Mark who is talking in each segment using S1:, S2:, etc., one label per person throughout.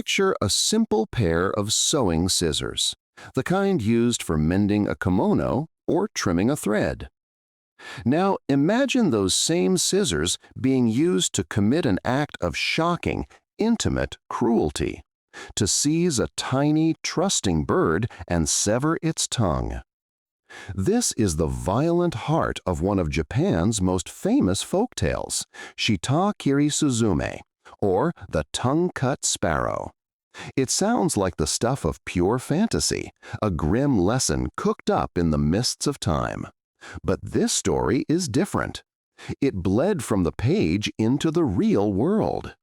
S1: picture a simple pair of sewing scissors, the kind used for mending a kimono or trimming a thread. Now imagine those same scissors being used to commit an act of shocking, intimate cruelty, to seize a tiny, trusting bird and sever its tongue. This is the violent heart of one of Japan's most famous folk tales, Sita-kiri Судзумэ, or the tongue-cut sparrow. It sounds like the stuff of pure fantasy, a grim lesson cooked up in the mists of time. But this story is different. It bled from the page into the real world.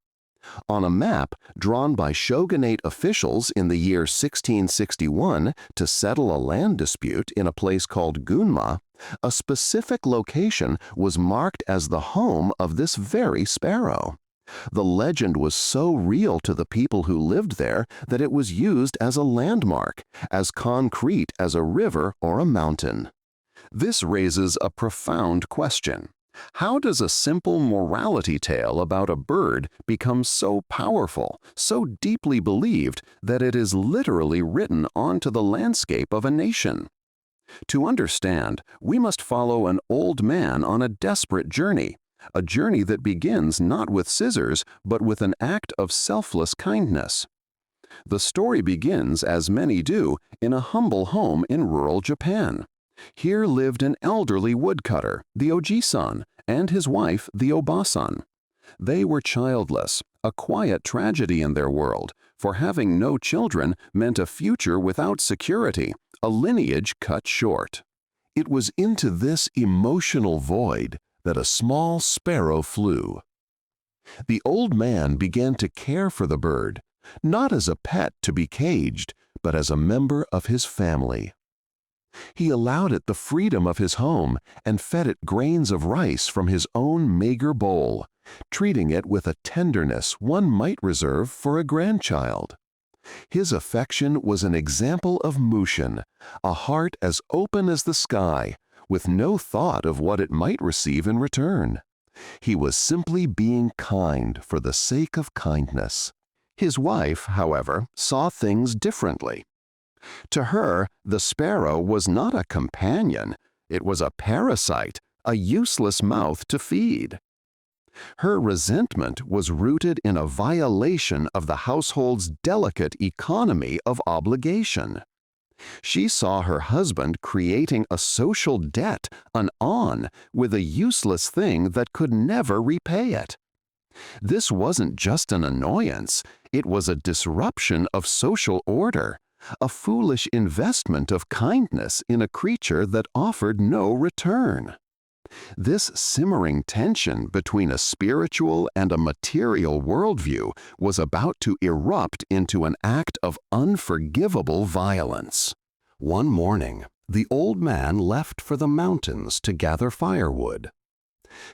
S1: On a map drawn by shogunate officials in the year 1661 to settle a land dispute in a place called Gumma, a specific location was marked as the home of this very sparrow. The legend was so real to the people who lived there that it was used as a landmark, as concrete as a river or a mountain. This raises a profound question. How does a simple morality tale about a bird become so powerful, so deeply believed, that it is literally written onto the landscape of a nation? To understand, we must follow an old man on a desperate journey, a journey that begins not with scissors, but with an act of selfless kindness. The story begins, as many do, in a humble home in rural Japan. Here lived an elderly woodcutter, the Oji-san, and his wife, the Oba-san. They were childless, a quiet tragedy in their world, for having no children meant a future without security, a lineage cut short. It was into this emotional void that a small sparrow flew. The old man began to care for the bird, not as a pet to be caged, but as a member of his family. He allowed it the freedom of his home and fed it grains of rice from his own meager bowl, treating it with a tenderness one might reserve for a grandchild. His affection was an example of mushin, a heart as open as the sky, with no thought of what it might receive in return. He was simply being kind for the sake of kindness. His wife, however, saw things differently. To her, the sparrow was not a companion, it was a parasite, a useless mouth to feed. Her resentment was rooted in a violation of the household's delicate economy of obligation. She saw her husband creating a social debt, an on, with a useless thing that could never repay it. This wasn't just an annoyance, it was a disruption of social order, a foolish investment of kindness in a creature that offered no return. This simmering tension between a spiritual and a material worldview was about to erupt into an act of unforgivable violence. One morning, the old man left for the mountains to gather firewood.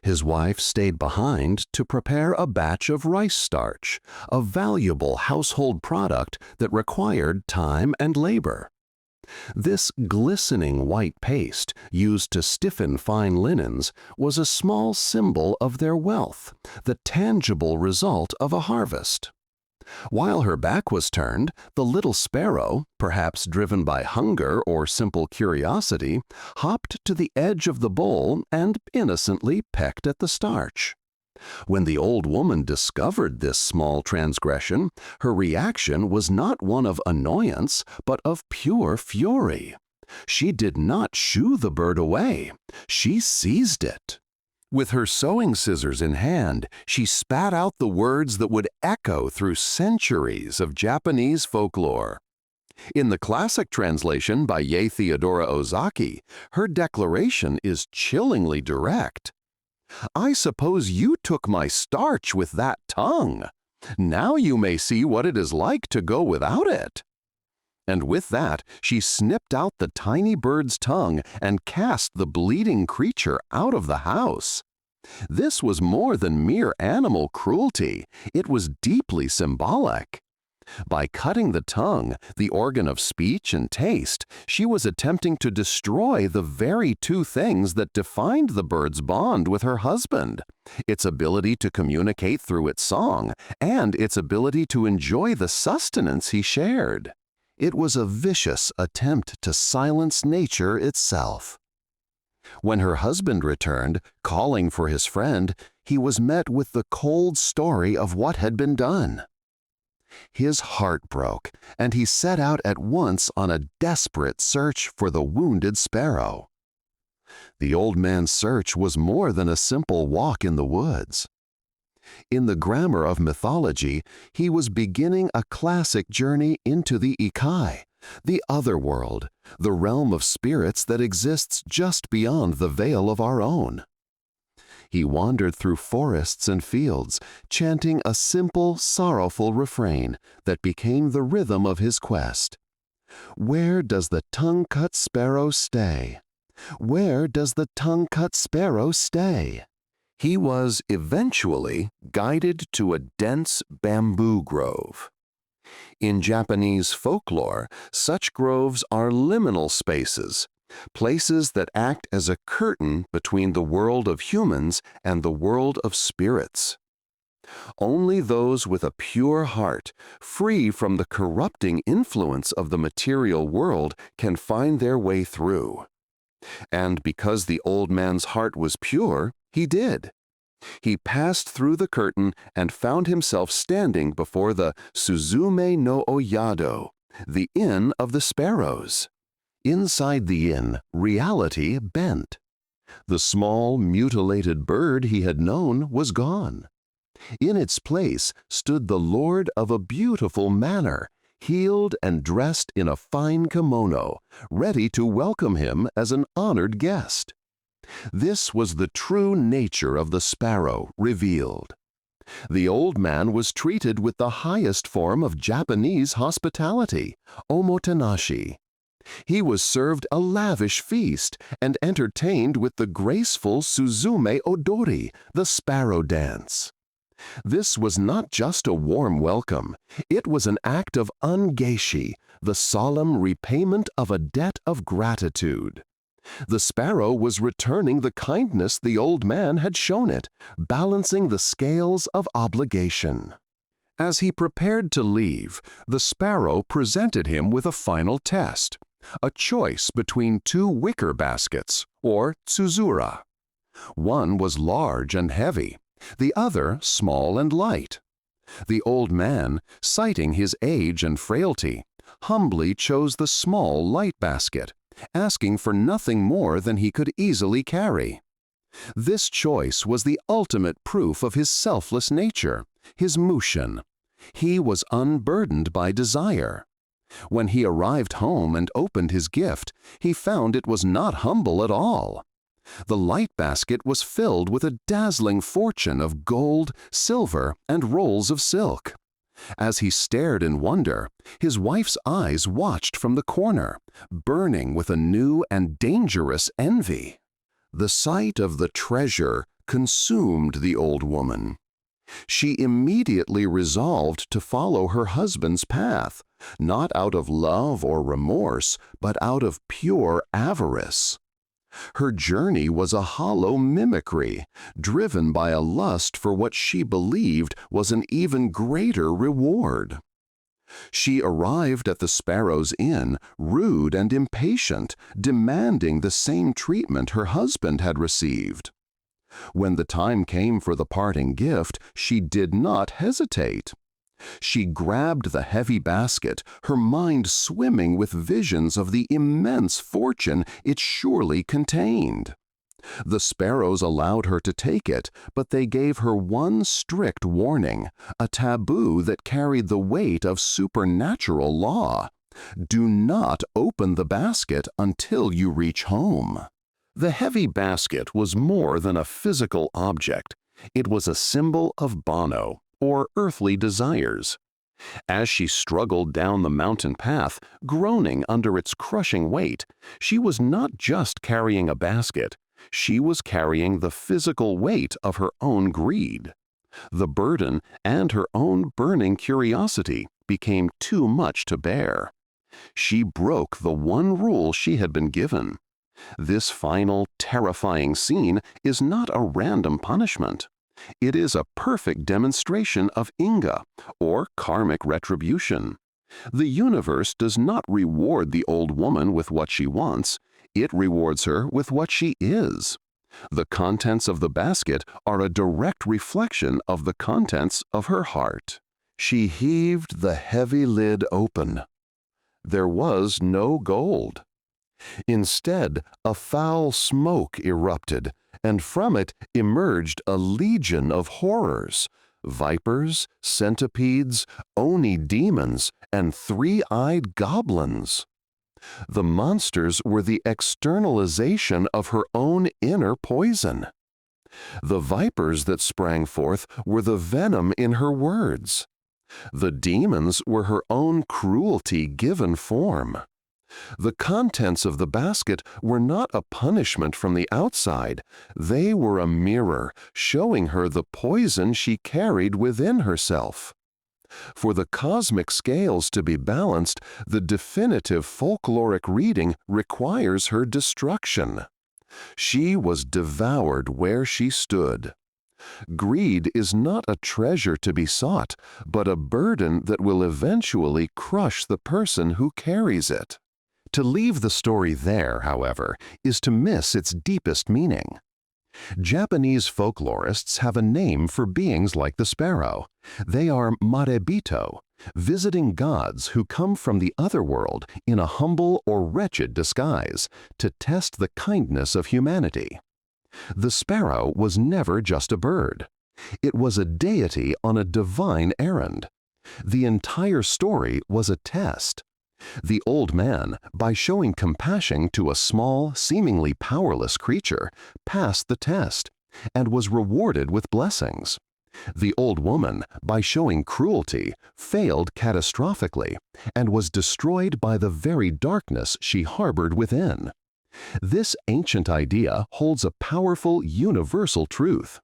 S1: His wife stayed behind to prepare a batch of rice starch, a valuable household product that required time and labor. This glistening white paste, used to stiffen fine linens, was a small symbol of their wealth, the tangible result of a harvest. While her back was turned, the little sparrow, perhaps driven by hunger or simple curiosity, hopped to the edge of the bowl and innocently pecked at the starch. When the old woman discovered this small transgression, her reaction was not one of annoyance, but of pure fury. She did not shoo the bird away. She seized it. With her sewing scissors in hand, she spat out the words that would echo through centuries of Japanese folklore. In the classic translation by Yae Theodora Ozaki, her declaration is chillingly direct. "I suppose you took my starch with that tongue. Now you may see what it is like to go without it." And with that, she snipped out the tiny bird's tongue and cast the bleeding creature out of the house. This was more than mere animal cruelty. It was deeply symbolic. By cutting the tongue, the organ of speech and taste, she was attempting to destroy the very two things that defined the bird's bond with her husband: its ability to communicate through its song and its ability to enjoy the sustenance he shared. It was a vicious attempt to silence nature itself. When her husband returned, calling for his friend, he was met with the cold story of what had been done. His heart broke, and he set out at once on a desperate search for the wounded sparrow. The old man's search was more than a simple walk in the woods. In the grammar of mythology, he was beginning a classic journey into the Ikai, the other world, the realm of spirits that exists just beyond the veil of our own. He wandered through forests and fields, chanting a simple, sorrowful refrain that became the rhythm of his quest. Where does the tongue-cut sparrow stay? Where does the tongue-cut sparrow stay? He was eventually guided to a dense bamboo grove. In Japanese folklore, such groves are liminal spaces, places that act as a curtain between the world of humans and the world of spirits. Only those with a pure heart, free from the corrupting influence of the material world, can find their way through. And because the old man's heart was pure, he did. He passed through the curtain and found himself standing before the Suzume no Oyado, the Inn of the Sparrows. Inside the inn, reality bent. The small, mutilated bird he had known was gone. In its place stood the lord of a beautiful manor, healed and dressed in a fine kimono, ready to welcome him as an honored guest. This was the true nature of the sparrow revealed. The old man was treated with the highest form of Japanese hospitality, omotenashi. He was served a lavish feast and entertained with the graceful Suzume Odori, the sparrow dance. This was not just a warm welcome, it was an act of ungeishi, the solemn repayment of a debt of gratitude. The sparrow was returning the kindness the old man had shown it, balancing the scales of obligation. As he prepared to leave, the sparrow presented him with a final test, a choice between two wicker baskets, or tsuzura. One was large and heavy, the other small and light. The old man, citing his age and frailty, humbly chose the small, light basket, asking for nothing more than he could easily carry. This choice was the ultimate proof of his selfless nature, his mushin. He was unburdened by desire. When he arrived home and opened his gift, he found it was not humble at all. The light basket was filled with a dazzling fortune of gold, silver, and rolls of silk. As he stared in wonder, his wife's eyes watched from the corner, burning with a new and dangerous envy. The sight of the treasure consumed the old woman. She immediately resolved to follow her husband's path, not out of love or remorse, but out of pure avarice. Her journey was a hollow mimicry, driven by a lust for what she believed was an even greater reward. She arrived at the Sparrow's Inn, rude and impatient, demanding the same treatment her husband had received. When the time came for the parting gift, she did not hesitate. She grabbed the heavy basket, her mind swimming with visions of the immense fortune it surely contained. The sparrows allowed her to take it, but they gave her one strict warning, a taboo that carried the weight of supernatural law. Do not open the basket until you reach home. The heavy basket was more than a physical object. It was a symbol of Bono, or earthly desires. As she struggled down the mountain path, groaning under its crushing weight, she was not just carrying a basket, she was carrying the physical weight of her own greed. The burden and her own burning curiosity became too much to bear. She broke the one rule she had been given. This final, terrifying scene is not a random punishment. It is a perfect demonstration of inga, or karmic retribution. The universe does not reward the old woman with what she wants, it rewards her with what she is. The contents of the basket are a direct reflection of the contents of her heart. She heaved the heavy lid open. There was no gold. Instead, a foul smoke erupted, and from it emerged a legion of horrors: vipers, centipedes, oni demons, and three-eyed goblins. The monsters were the externalization of her own inner poison. The vipers that sprang forth were the venom in her words. The demons were her own cruelty given form. The contents of the basket were not a punishment from the outside. They were a mirror showing her the poison she carried within herself. For the cosmic scales to be balanced, the definitive folkloric reading requires her destruction. She was devoured where she stood. Greed is not a treasure to be sought, but a burden that will eventually crush the person who carries it. To leave the story there, however, is to miss its deepest meaning. Japanese folklorists have a name for beings like the sparrow. They are Marebito, visiting gods who come from the other world in a humble or wretched disguise to test the kindness of humanity. The sparrow was never just a bird. It was a deity on a divine errand. The entire story was a test. The old man, by showing compassion to a small, seemingly powerless creature, passed the test and was rewarded with blessings. The old woman, by showing cruelty, failed catastrophically and was destroyed by the very darkness she harbored within. This ancient idea holds a powerful, universal truth.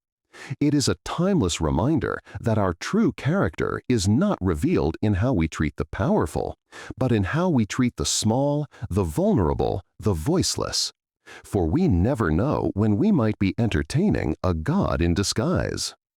S1: It is a timeless reminder that our true character is not revealed in how we treat the powerful, but in how we treat the small, the vulnerable, the voiceless. For we never know when we might be entertaining a god in disguise.